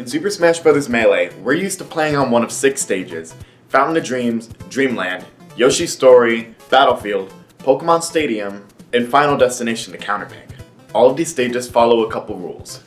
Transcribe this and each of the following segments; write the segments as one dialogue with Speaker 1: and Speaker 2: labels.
Speaker 1: In Super Smash Bros. Melee, we're used to playing on one of 6 stages: Fountain of Dreams, Dreamland, Yoshi's Story, Battlefield, Pokemon Stadium, and Final Destination, the Counterpick. All of these stages follow a couple rules.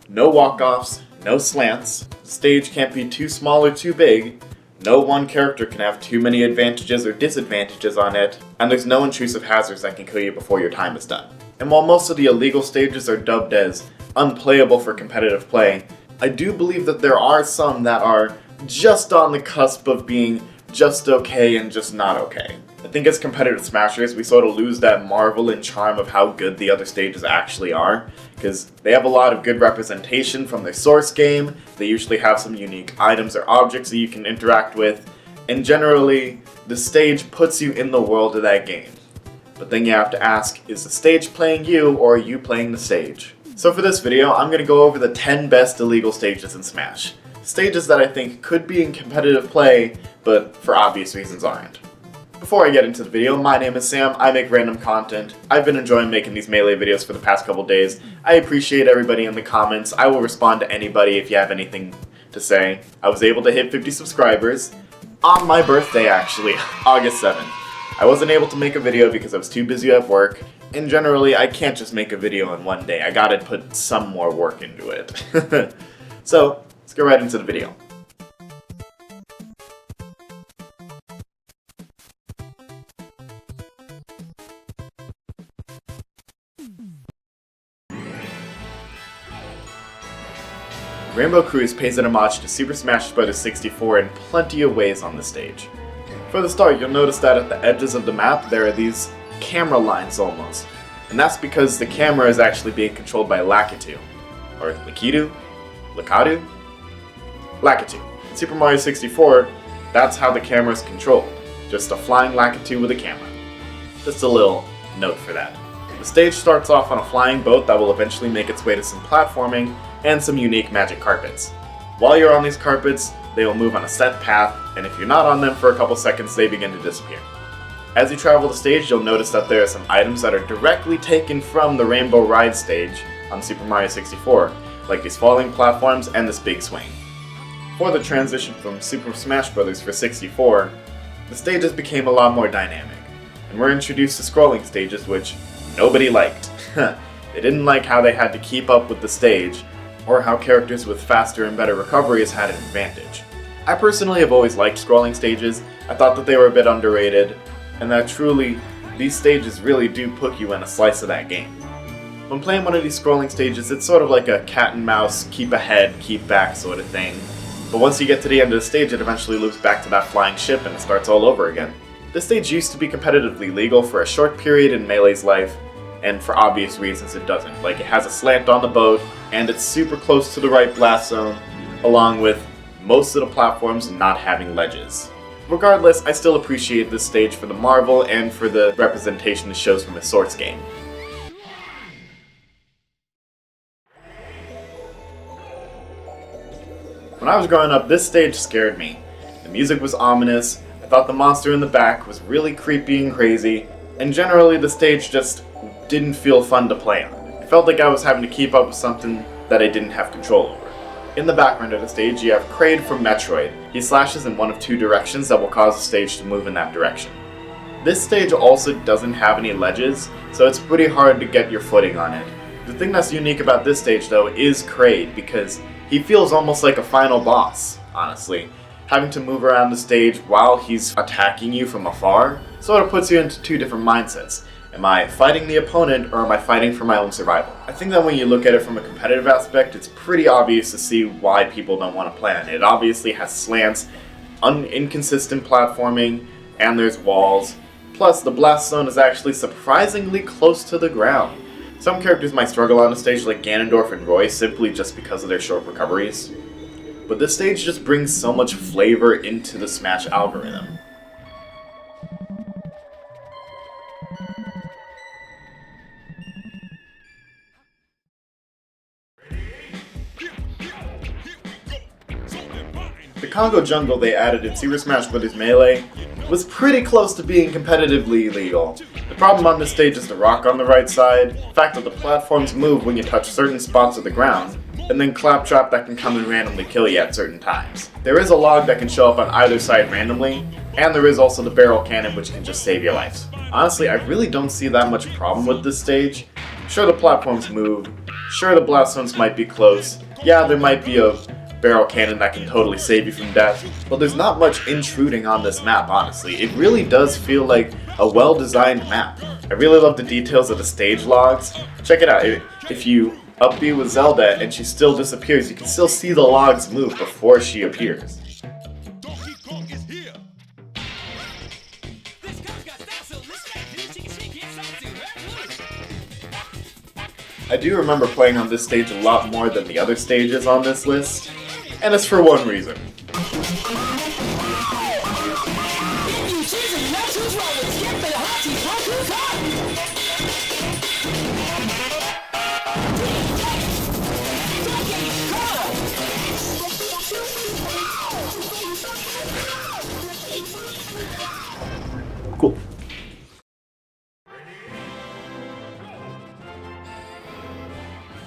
Speaker 1: No walk-offs, no slants, the stage can't be too small or too big, no one character can have too many advantages or disadvantages on it, and there's no intrusive hazards that can kill you before your time is done. And while most of the illegal stages are dubbed as unplayable for competitive play, I do believe that there are some that are just on the cusp of being just okay and just not okay. I think as competitive smashers, we sort of lose that marvel and charm of how good the other stages actually are, because they have a lot of good representation from their source game, they usually have some unique items or objects that you can interact with, and generally, the stage puts you in the world of that game. But then you have to ask, is the stage playing you, or are you playing the stage? So for this video, I'm going to go over the 10 best illegal stages in Smash. Stages that I think could be in competitive play, but for obvious reasons aren't. Before I get into the video, my name is Sam, I make random content. I've been enjoying making these Melee videos for the past couple days. I appreciate everybody in the comments. I will respond to anybody if you have anything to say. I was able to hit 50 subscribers on my birthday actually, August 7th. I wasn't able to make a video because I was too busy at work, and generally I can't just make a video in one day. I gotta put some more work into it. So, let's get right into the video. Rainbow Cruise pays an homage to Super Smash Bros. 64 in plenty of ways on the stage. For the start, you'll notice that at the edges of the map there are these camera lines almost, and that's because the camera is actually being controlled by Lakitu, or Lakitu? Lakatu? Lakitu. In Super Mario 64, that's how the camera is controlled, just a flying Lakitu with a camera. Just a little note for that. The stage starts off on a flying boat that will eventually make its way to some platforming and some unique magic carpets. While you're on these carpets, they will move on a set path, and if you're not on them for a couple seconds, they begin to disappear. As you travel the stage, you'll notice that there are some items that are directly taken from the Rainbow Ride stage on Super Mario 64, like these falling platforms and this big swing. For the transition from Super Smash Bros. For 64, the stages became a lot more dynamic, and we're introduced to scrolling stages which nobody liked. They didn't like how they had to keep up with the stage, or how characters with faster and better recoveries had an advantage. I personally have always liked scrolling stages. I thought that they were a bit underrated, and that truly, these stages really do put you in a slice of that game. When playing one of these scrolling stages, it's sort of like a cat and mouse, keep ahead, keep back sort of thing. But once you get to the end of the stage, it eventually loops back to that flying ship and it starts all over again. This stage used to be competitively legal for a short period in Melee's life, and for obvious reasons it doesn't. Like, it has a slant on the boat, and it's super close to the right blast zone, along with most of the platforms not having ledges. Regardless, I still appreciate this stage for the marvel and for the representation it shows from its source game. When I was growing up, this stage scared me. The music was ominous, I thought the monster in the back was really creepy and crazy, and generally the stage just didn't feel fun to play on. It felt like I was having to keep up with something that I didn't have control over. In the background of the stage, you have Kraid from Metroid. He slashes in one of 2 directions that will cause the stage to move in that direction. This stage also doesn't have any ledges, so it's pretty hard to get your footing on it. The thing that's unique about this stage though is Kraid, because he feels almost like a final boss, honestly. Having to move around the stage while he's attacking you from afar sort of puts you into 2 different mindsets. Am I fighting the opponent, or am I fighting for my own survival? I think that when you look at it from a competitive aspect, it's pretty obvious to see why people don't want to play on it. It obviously has slants, inconsistent platforming, and there's walls. Plus, the blast zone is actually surprisingly close to the ground. Some characters might struggle on a stage like Ganondorf and Roy simply just because of their short recoveries. But this stage just brings so much flavor into the Smash algorithm. The Congo jungle they added in Super Smash Bros. Melee was pretty close to being competitively illegal. The problem on this stage is the rock on the right side, the fact that the platforms move when you touch certain spots of the ground, and then Claptrap that can come and randomly kill you at certain times. There is a log that can show up on either side randomly, and there is also the barrel cannon which can just save your life. Honestly, I really don't see that much problem with this stage. Sure, the platforms move, sure the blast zones might be close, yeah, there might be a barrel cannon that can totally save you from death, but there's not much intruding on this map, honestly. It really does feel like a well-designed map. I really love the details of the stage logs. Check it out, if you up B with Zelda and she still disappears, you can still see the logs move before she appears. I do remember playing on this stage a lot more than the other stages on this list, and it's for one reason. Cool.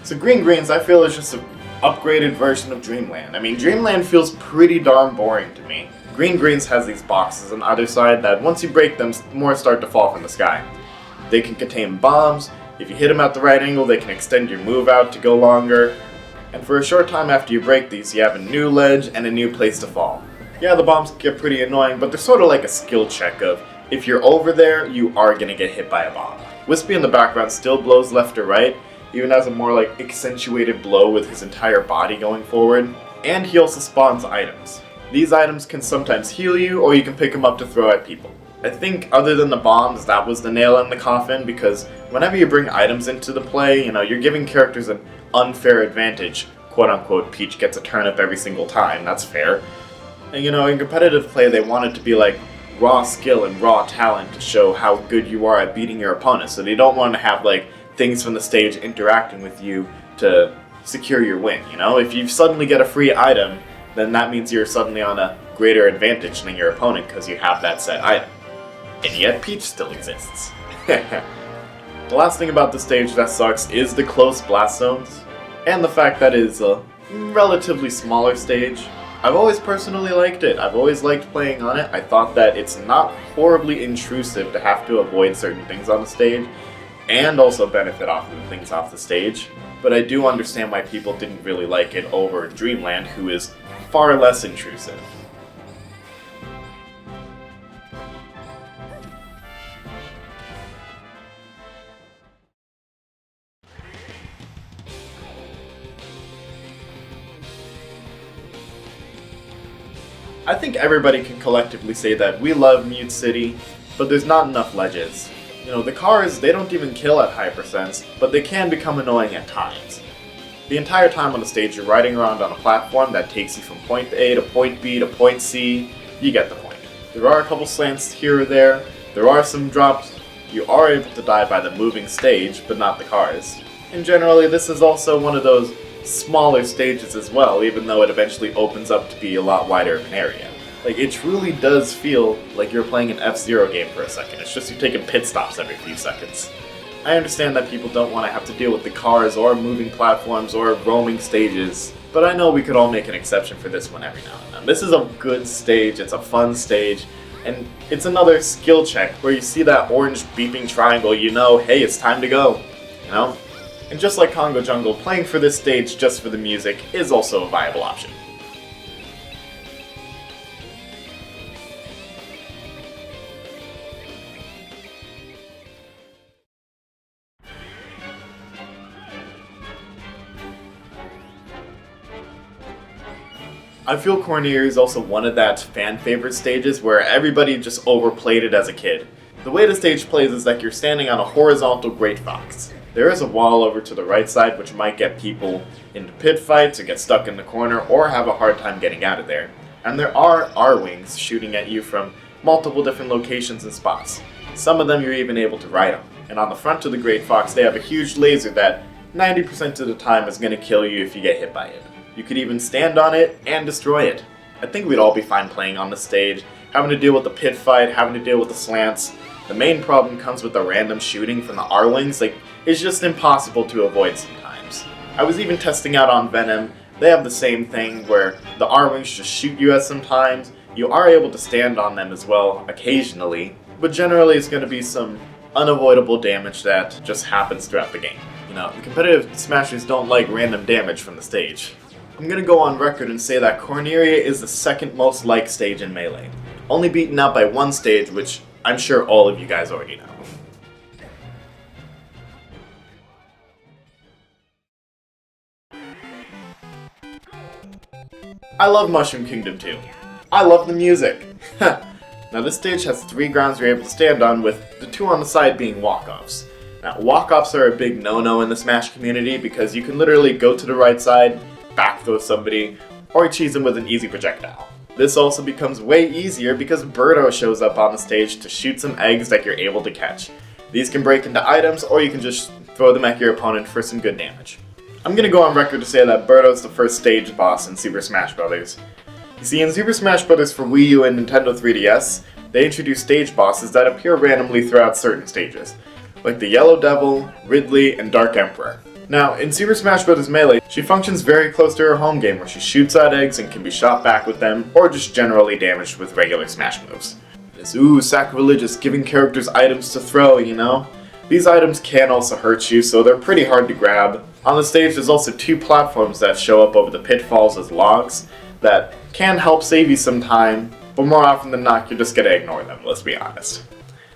Speaker 1: So Green Greens, I feel, is just an upgraded version of Dreamland. I mean, Dreamland feels pretty darn boring to me. Green Greens has these boxes on either side that once you break them, more start to fall from the sky. They can contain bombs. If you hit them at the right angle, they can extend your move out to go longer. And for a short time after you break these, you have a new ledge and a new place to fall. Yeah, the bombs get pretty annoying, but they're sort of like a skill check of, if you're over there, you are going to get hit by a bomb. Wispy in the background still blows left or right, even has a more like accentuated blow with his entire body going forward, and he also spawns items. These items can sometimes heal you, or you can pick them up to throw at people. I think other than the bombs, that was the nail in the coffin, because whenever you bring items into the play, you're giving characters an unfair advantage. Quote unquote, Peach gets a turnip every single time, that's fair. And in competitive play, they want it to be like raw skill and raw talent to show how good you are at beating your opponent, so they don't want to have like things from the stage interacting with you to secure your win, If you suddenly get a free item, then that means you're suddenly on a greater advantage than your opponent because you have that set item. And yet Peach still exists. The last thing about the stage that sucks is the close blast zones, and the fact that it's a relatively smaller stage. I've always personally liked it. I've always liked playing on it. I thought that it's not horribly intrusive to have to avoid certain things on the stage, and also benefit off of the things off the stage. But I do understand why people didn't really like it over Dreamland, who is far less intrusive. I think everybody can collectively say that we love Mute City, but there's not enough ledges. The cars, they don't even kill at high percents, but they can become annoying at times. The entire time on the stage, you're riding around on a platform that takes you from point A to point B to point C. You get the point. There are a couple slants here or there. There are some drops. You are able to die by the moving stage, but not the cars. And generally, this is also one of those smaller stages as well, even though it eventually opens up to be a lot wider of an area. Like, it truly does feel like you're playing an F-Zero game for a second. It's just you're taking pit stops every few seconds. I understand that people don't want to have to deal with the cars or moving platforms or roaming stages, but I know we could all make an exception for this one every now and then. This is a good stage, it's a fun stage, and it's another skill check where you see that orange beeping triangle, hey, it's time to go, And just like Congo Jungle, playing for this stage just for the music is also a viable option. I feel Cornier is also one of that fan favorite stages where everybody just overplayed it as a kid. The way the stage plays is like you're standing on a horizontal Great Fox. There is a wall over to the right side which might get people into pit fights or get stuck in the corner or have a hard time getting out of there. And there are R-Wings shooting at you from multiple different locations and spots. Some of them you're even able to ride on. And on the front of the Great Fox they have a huge laser that 90% of the time is going to kill you if you get hit by it. You could even stand on it and destroy it. I think we'd all be fine playing on the stage, having to deal with the pit fight, having to deal with the slants. The main problem comes with the random shooting from the R-Wings. It's just impossible to avoid sometimes. I was even testing out on Venom. They have the same thing where the R-Wings just shoot you at some times. You are able to stand on them as well occasionally, but generally it's going to be some unavoidable damage that just happens throughout the game. You know, the competitive Smashers don't like random damage from the stage. I'm going to go on record and say that Corneria is the second most liked stage in Melee, only beaten out by one stage, which I'm sure all of you guys already know. I love Mushroom Kingdom too. I love the music. Now this stage has 3 grounds you're able to stand on, with the 2 on the side being walk-offs. Now walk-offs are a big no-no in the Smash community because you can literally go to the right side, back throw somebody, or cheese them with an easy projectile. This also becomes way easier because Birdo shows up on the stage to shoot some eggs that you're able to catch. These can break into items, or you can just throw them at your opponent for some good damage. I'm gonna go on record to say that Birdo is the first stage boss in Super Smash Bros. You see, in Super Smash Bros. For Wii U and Nintendo 3DS, they introduced stage bosses that appear randomly throughout certain stages, like the Yellow Devil, Ridley, and Dark Emperor. Now, in Super Smash Bros. Melee, she functions very close to her home game where she shoots out eggs and can be shot back with them, or just generally damaged with regular Smash moves. It's sacrilegious, giving characters items to throw, you know? These items can also hurt you, so they're pretty hard to grab. On the stage, there's also 2 platforms that show up over the pitfalls as logs that can help save you some time, but more often than not, you're just gonna ignore them, let's be honest.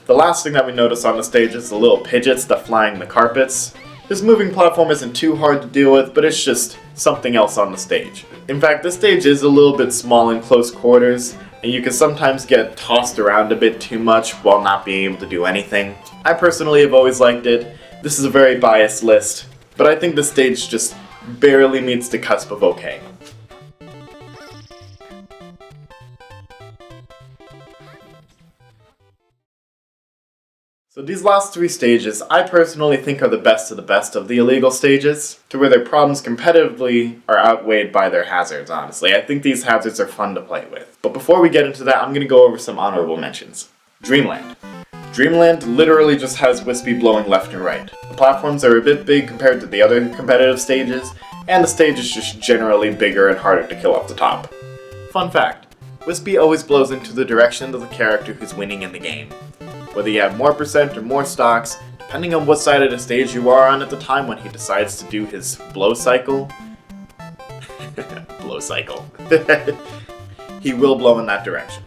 Speaker 1: The last thing that we notice on the stage is the little Pidgeots that fly in the carpets. This moving platform isn't too hard to deal with, but it's just something else on the stage. In fact, this stage is a little bit small in close quarters, and you can sometimes get tossed around a bit too much while not being able to do anything. I personally have always liked it. This is a very biased list, but I think the stage just barely meets the cusp of okay. So these last 3 stages, I personally think are the best of the illegal stages, to where their problems competitively are outweighed by their hazards, honestly. I think these hazards are fun to play with. But before we get into that, I'm going to go over some honorable mentions. Dreamland. Dreamland literally just has Wispy blowing left and right. The platforms are a bit big compared to the other competitive stages, and the stage is just generally bigger and harder to kill off the top. Fun fact, Wispy always blows into the direction of the character who's winning in the game. Whether you have more percent or more stocks, depending on what side of the stage you are on at the time when he decides to do his blow cycle, he will blow in that direction.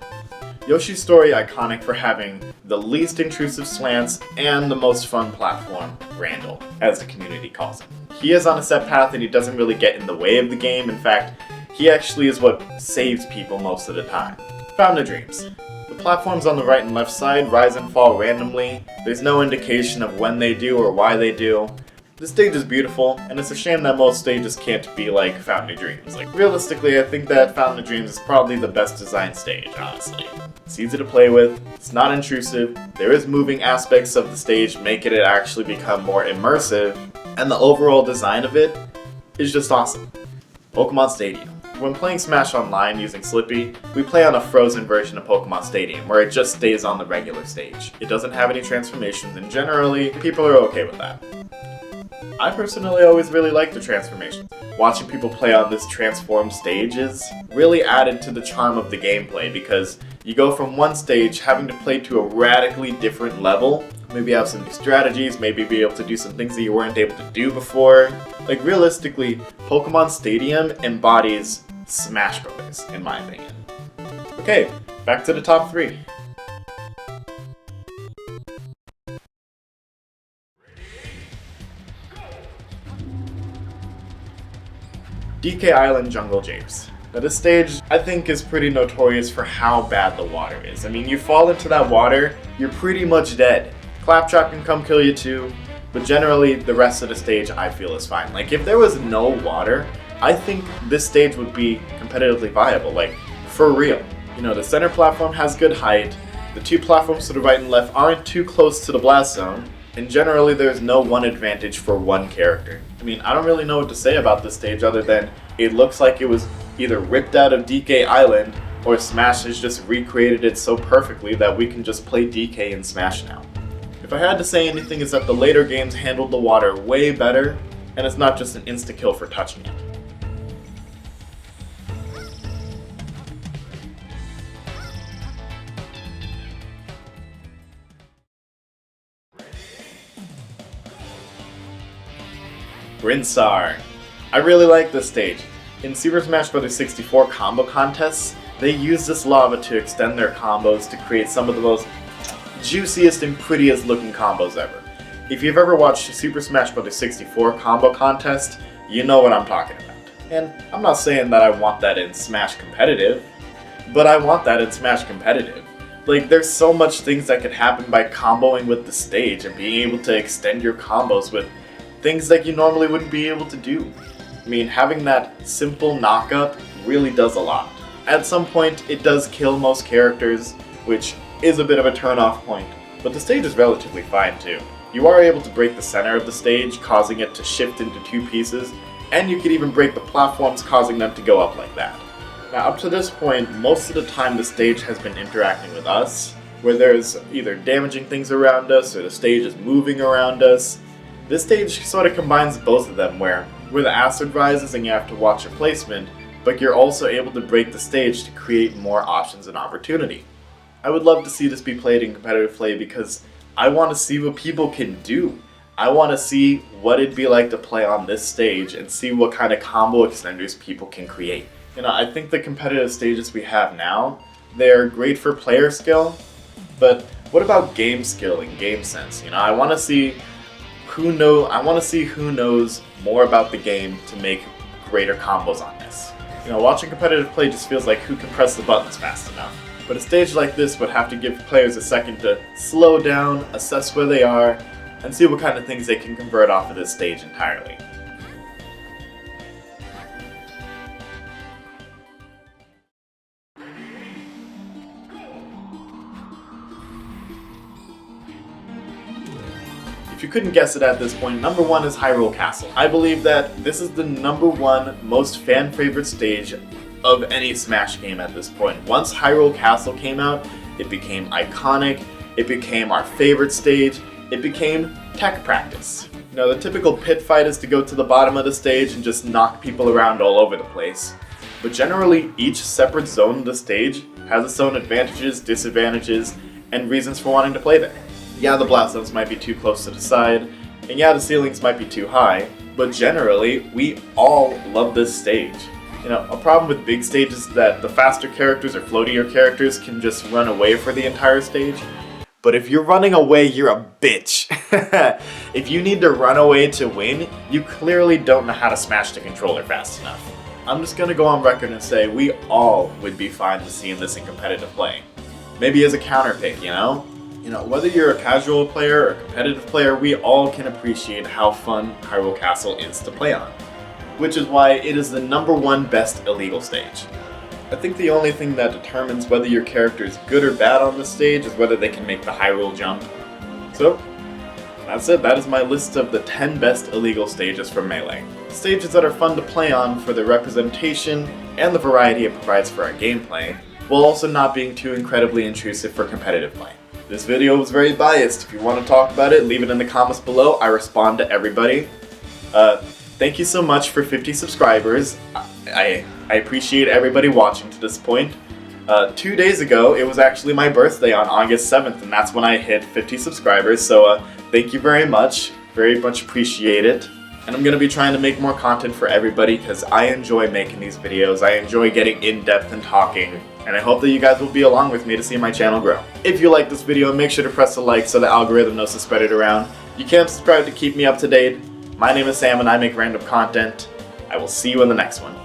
Speaker 1: Yoshi's Story iconic for having the least intrusive slants and the most fun platform, Randall, as the community calls him. He is on a set path and he doesn't really get in the way of the game. In fact, he actually is what saves people most of the time. Fountain of Dreams. The platforms on the right and left side rise and fall randomly. There's no indication of when they do or why they do. This stage is beautiful, and it's a shame that most stages can't be like Fountain of Dreams. Like, realistically, I think that Fountain of Dreams is probably the best designed stage, honestly. It's easy to play with, it's not intrusive, there is moving aspects of the stage making it actually become more immersive, and the overall design of it is just awesome. Pokemon Stadium. When playing Smash Online using Slippy, we play on a frozen version of Pokemon Stadium, where it just stays on the regular stage. It doesn't have any transformations, and generally, people are okay with that. I personally always really like the transformations. Watching people play on this transformed stage is really added to the charm of the gameplay, because you go from one stage having to play to a radically different level, maybe have some new strategies, maybe be able to do some things that you weren't able to do before. Like, realistically, Pokemon Stadium embodies Smash Bros, in my opinion. Okay, back to the top 3. DK Island Jungle Japes. Now this stage, I think, is pretty notorious for how bad the water is. I mean, you fall into that water, you're pretty much dead. Claptrap can come kill you too, but generally the rest of the stage I feel is fine. Like, if there was no water, I think this stage would be competitively viable, like, for real. You know, the center platform has good height, the 2 platforms to the right and left aren't too close to the blast zone, and generally there's no one advantage for one character. I mean, I don't really know what to say about this stage other than it looks like it was either ripped out of DK Island, or Smash has just recreated it so perfectly that we can just play DK in Smash now. If I had to say anything, is that the later games handled the water way better, and it's not just an insta-kill for touching it. Brinstar. I really like this stage. In Super Smash Bros. 64 combo contests, they use this lava to extend their combos to create some of the most juiciest and prettiest looking combos ever. If you've ever watched Super Smash Bros. 64 combo contest, you know what I'm talking about. And I'm not saying that I want that in Smash Competitive, but I want that in Smash Competitive. Like, there's so much things that could happen by comboing with the stage and being able to extend your combos with things that you normally wouldn't be able to do. I mean, having that simple knockup really does a lot. At some point, it does kill most characters, which is a bit of a turn-off point, but the stage is relatively fine too. You are able to break the center of the stage, causing it to shift into two pieces, and you can even break the platforms, causing them to go up like that. Now, up to this point, most of the time the stage has been interacting with us, where there's either damaging things around us, or the stage is moving around us. This stage sort of combines both of them, where the acid rises and you have to watch your placement, but you're also able to break the stage to create more options and opportunity. I would love to see this be played in competitive play because I want to see what people can do. I want to see what it'd be like to play on this stage and see what kind of combo extenders people can create. You know, I think the competitive stages we have now, they're great for player skill, but what about game skill and game sense? You know, I want to see who knows more about the game to make greater combos on this. You know, watching competitive play just feels like who can press the buttons fast enough. But a stage like this would have to give players a second to slow down, assess where they are, and see what kind of things they can convert off of this stage entirely. If you couldn't guess it at this point, number one is Hyrule Castle. I believe that this is the number one most fan favorite stage of any Smash game at this point. Once Hyrule Castle came out, it became iconic, it became our favorite stage, it became tech practice. You know, the typical pit fight is to go to the bottom of the stage and just knock people around all over the place. But generally, each separate zone of the stage has its own advantages, disadvantages, and reasons for wanting to play there. Yeah, the blast zones might be too close to the side, and yeah, the ceilings might be too high, but generally, we all love this stage. You know, a problem with big stages is that the faster characters or floatier characters can just run away for the entire stage. But if you're running away, you're a bitch. If you need to run away to win, you clearly don't know how to smash the controller fast enough. I'm just gonna go on record and say we all would be fine with seeing this in competitive play. Maybe as a counter pick, you know? You know, whether you're a casual player or a competitive player, we all can appreciate how fun Hyrule Castle is to play on. Which is why it is the number one best illegal stage. I think the only thing that determines whether your character is good or bad on this stage is whether they can make the Hyrule jump. So, that's it. That is my list of the 10 best illegal stages for Melee. Stages that are fun to play on for the representation and the variety it provides for our gameplay, while also not being too incredibly intrusive for competitive play. This video was very biased. If you want to talk about it, leave it in the comments below. I respond to everybody. Thank you so much for 50 subscribers. I appreciate everybody watching to this point. 2 days ago, it was actually my birthday on August 7th, and that's when I hit 50 subscribers, so thank you very much appreciate it. And I'm going to be trying to make more content for everybody because I enjoy making these videos, I enjoy getting in-depth and talking, and I hope that you guys will be along with me to see my channel grow. If you like this video, make sure to press the like so the algorithm knows to spread it around. You can subscribe to keep me up to date. My name is Sam and I make random content. I will see you in the next one.